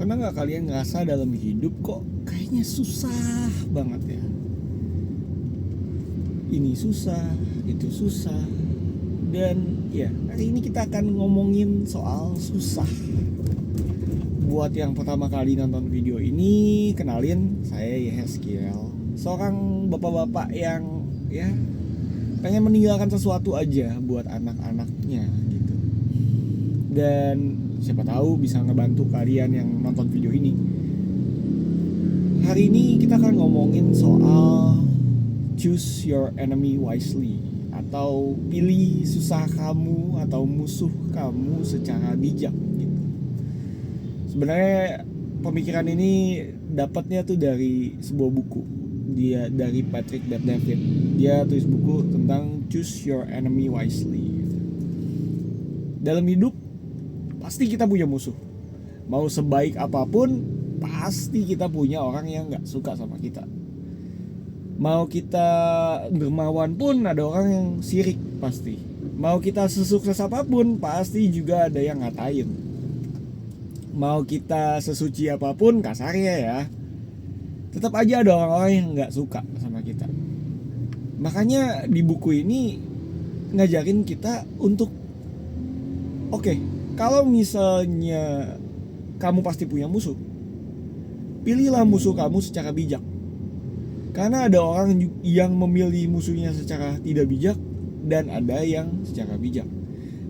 Pernah gak kalian ngerasa dalam hidup kok kayaknya susah banget ya? Ini susah, itu susah. Dan ya, hari ini kita akan ngomongin soal susah. Buat yang pertama kali nonton video ini, kenalin, saya Yehezkiel, seorang bapak-bapak yang ya pengen meninggalkan sesuatu aja buat anak-anaknya gitu. Dan siapa tahu bisa ngebantu kalian yang nonton video ini. Hari ini kita akan ngomongin soal choose your enemy wisely, atau pilih susah kamu atau musuh kamu secara bijak gitu. Sebenarnya pemikiran ini dapatnya tuh dari sebuah buku. Dia dari Patrick Bet-David. Dia tulis buku tentang choose your enemy wisely. Dalam hidup pasti kita punya musuh. Mau sebaik apapun, pasti kita punya orang yang gak suka sama kita. Mau kita dermawan pun ada orang yang sirik pasti. Mau kita sesukses apapun, pasti juga ada yang ngatain. Mau kita sesuci apapun, kasarnya ya, tetap aja ada orang-orang yang gak suka sama kita. Makanya di buku ini ngajarin kita untuk oke, kalau misalnya kamu pasti punya musuh, pilihlah musuh kamu secara bijak. Karena ada orang yang memilih musuhnya secara tidak bijak dan ada yang secara bijak.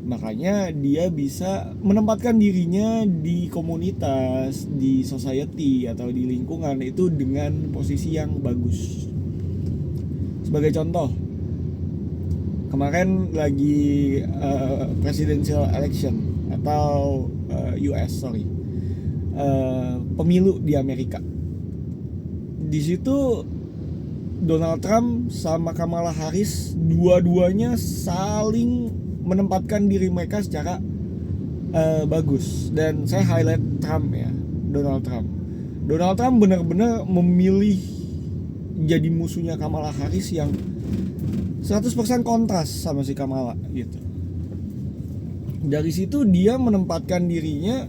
Makanya dia bisa menempatkan dirinya di komunitas, di society atau di lingkungan itu dengan posisi yang bagus. Sebagai contoh, kemarin lagi presidential election atau pemilu di Amerika. Di situ Donald Trump sama Kamala Harris dua-duanya saling menempatkan diri mereka secara bagus. Dan saya highlight Trump ya, Donald Trump benar-benar memilih jadi musuhnya Kamala Harris yang 100% kontras sama si Kamala gitu. Dari situ dia menempatkan dirinya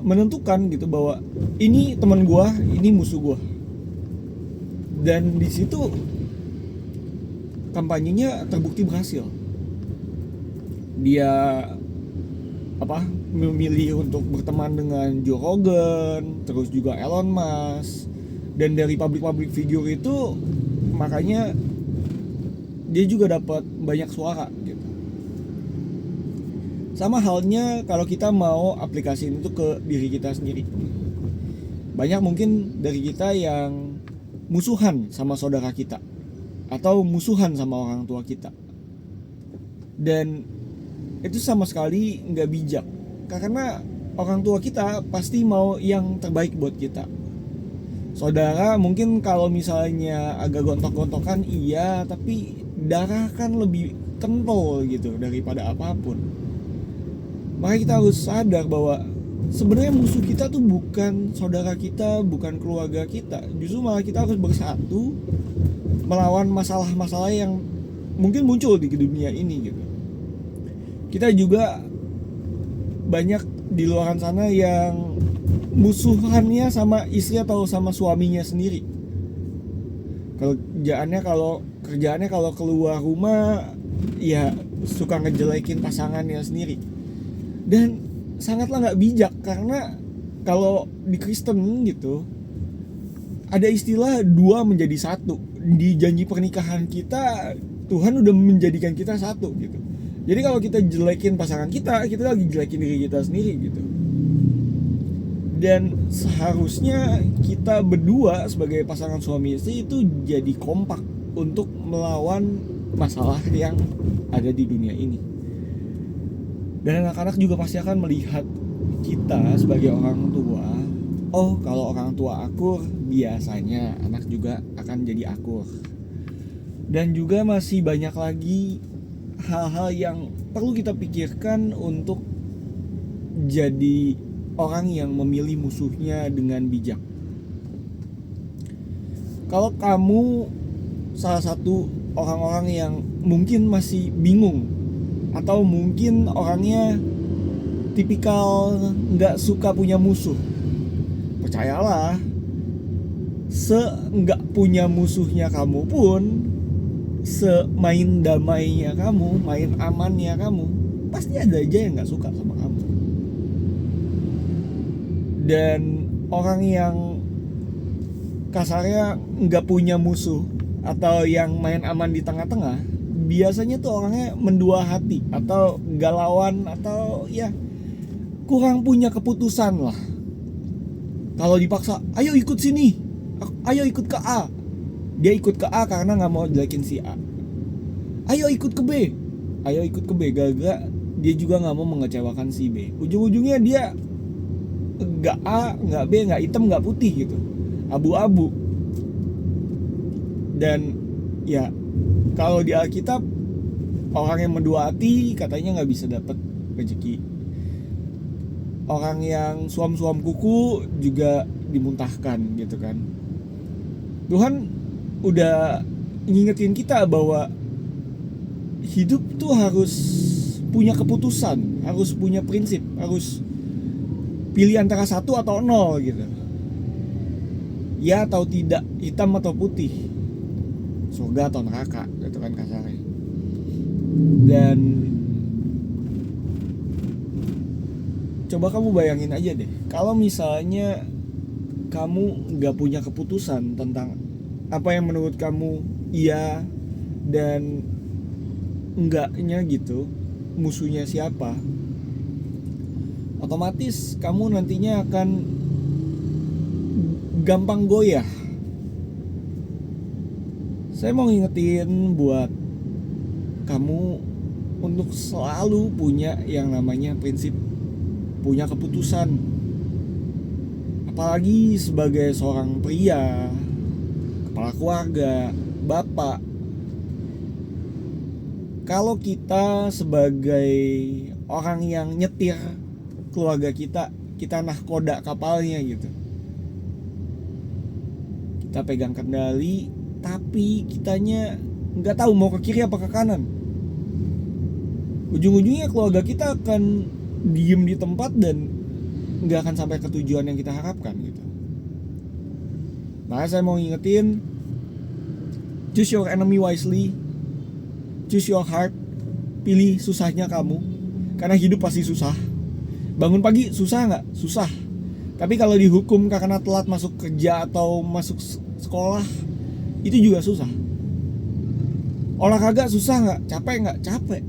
menentukan gitu bahwa ini teman gua, ini musuh gua. Dan di situ kampanyenya terbukti berhasil. Dia memilih untuk berteman dengan Joe Rogan, terus juga Elon Musk. Dan dari public figure itu makanya dia juga dapat banyak suara gitu. Sama halnya kalau kita mau aplikasiin itu ke diri kita sendiri. Banyak mungkin dari kita yang musuhan sama saudara kita atau musuhan sama orang tua kita, dan itu sama sekali nggak bijak. Karena orang tua kita pasti mau yang terbaik buat kita. Saudara mungkin kalau misalnya agak gontok-gontokan iya, tapi darah kan lebih kental gitu daripada apapun. Makanya kita harus sadar bahwa sebenarnya musuh kita tuh bukan saudara kita, bukan keluarga kita. Justru malah kita harus bersatu melawan masalah-masalah yang mungkin muncul di dunia ini gitu. Kita juga banyak di luar sana yang musuhannya sama istri atau sama suaminya sendiri. Kerjaannya kalau keluar rumah ya suka ngejelekin pasangannya sendiri. Dan sangatlah nggak bijak, karena kalau di Kristen gitu ada istilah dua menjadi satu. Di janji pernikahan kita Tuhan udah menjadikan kita satu gitu. Jadi kalau kita jelekin pasangan kita lagi jelekin diri kita sendiri gitu. Dan seharusnya kita berdua sebagai pasangan suami istri itu jadi kompak untuk melawan masalah yang ada di dunia ini. Dan anak-anak juga pasti akan melihat kita sebagai orang tua. Oh, kalau orang tua akur, biasanya anak juga akan jadi akur. Dan juga masih banyak lagi hal-hal yang perlu kita pikirkan untuk jadi orang yang memilih musuhnya dengan bijak. Kalau kamu salah satu orang-orang yang mungkin masih bingung, atau mungkin orangnya tipikal nggak suka punya musuh. Percayalah, se-nggak punya musuhnya kamu pun, se-main damainya kamu, main amannya kamu, pasti ada aja yang nggak suka sama kamu. Dan orang yang kasarnya nggak punya musuh atau yang main aman di tengah-tengah, biasanya tuh orangnya mendua hati atau galauan atau ya kurang punya keputusan lah. Kalau dipaksa, ayo ikut sini, ayo ikut ke A, dia ikut ke A karena nggak mau jelekin si A. Ayo ikut ke B, gara-gara dia juga nggak mau mengecewakan si B. Ujung-ujungnya dia nggak A, nggak B, nggak hitam, nggak putih gitu, abu-abu. Dan ya kalau di Alkitab, orang yang mendua hati katanya nggak bisa dapat rezeki. Orang yang suam-suam kuku juga dimuntahkan gitu kan. Tuhan udah ngingetin kita bahwa hidup tuh harus punya keputusan, harus punya prinsip, harus pilih antara 1 atau 0 gitu. Ya atau tidak, hitam atau putih, surga atau neraka gitu kan kasarnya. Dan coba kamu bayangin aja deh, kalau misalnya kamu gak punya keputusan tentang apa yang menurut kamu iya dan enggaknya gitu, musuhnya siapa, otomatis kamu nantinya akan gampang goyah. Saya mau ngingetin buat kamu untuk selalu punya yang namanya prinsip, punya keputusan. Apalagi sebagai seorang pria, kepala keluarga, bapak. Kalau kita sebagai orang yang nyetir keluarga kita nahkoda kapalnya gitu. Kita pegang kendali, tapi kitanya nggak tahu mau ke kiri apa ke kanan. Ujung-ujungnya keluarga kita akan diem di tempat dan nggak akan sampai ke tujuan yang kita harapkan gitu. Nah, saya mau ngingetin, choose your enemy wisely, choose your heart. Pilih susahnya kamu, karena hidup pasti susah. Bangun pagi susah nggak? Susah. Tapi kalau dihukum karena telat masuk kerja atau masuk sekolah, itu juga susah. Olahraga susah nggak? Capek nggak? Capek.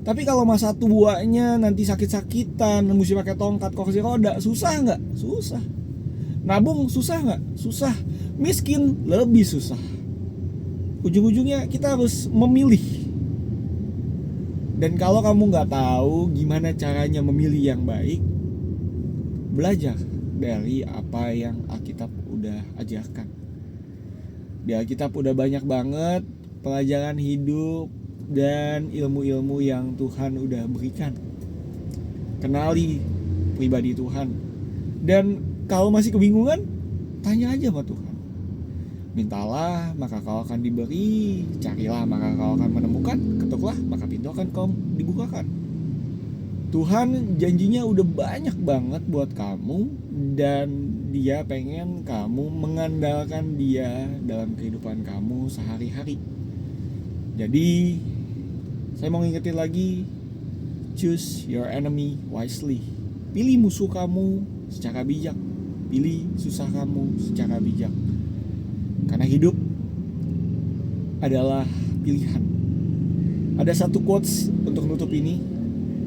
Tapi kalau masa tuanya nanti sakit-sakitan, mesti pakai tongkat, kursi roda, susah nggak? Susah. Nabung susah nggak? Susah. Miskin lebih susah. Ujung-ujungnya kita harus memilih. Dan kalau kamu nggak tahu gimana caranya memilih yang baik, belajar dari apa yang Alkitab udah ajarkan. Di Alkitab udah banyak banget pelajaran hidup dan ilmu-ilmu yang Tuhan udah berikan. Kenali pribadi Tuhan. Dan kalau masih kebingungan, tanya aja sama Tuhan. Mintalah maka kau akan diberi, carilah maka kau akan menemukan, ketuklah maka pintu akan kau dibukakan. Tuhan janjinya udah banyak banget buat kamu, dan Dia pengen kamu mengandalkan Dia dalam kehidupan kamu sehari-hari. Jadi saya mau ngingetin lagi, choose your enemy wisely. Pilih musuh kamu secara bijak, pilih susah kamu secara bijak. Karena hidup adalah pilihan. Ada satu quotes untuk nutup ini.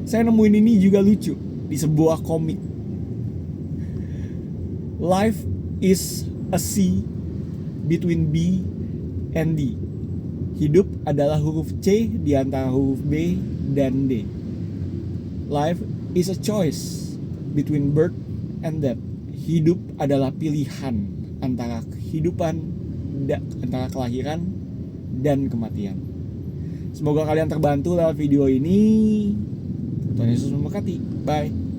Saya nemuin ini juga lucu di sebuah komik. Life is a C between B and D. Hidup adalah huruf C di antara huruf B dan D. Life is a choice between birth and death. Hidup adalah pilihan antara kehidupan, antara kelahiran dan kematian. Semoga kalian terbantu lewat video ini. Tuhan Yesus memberkati. Bye.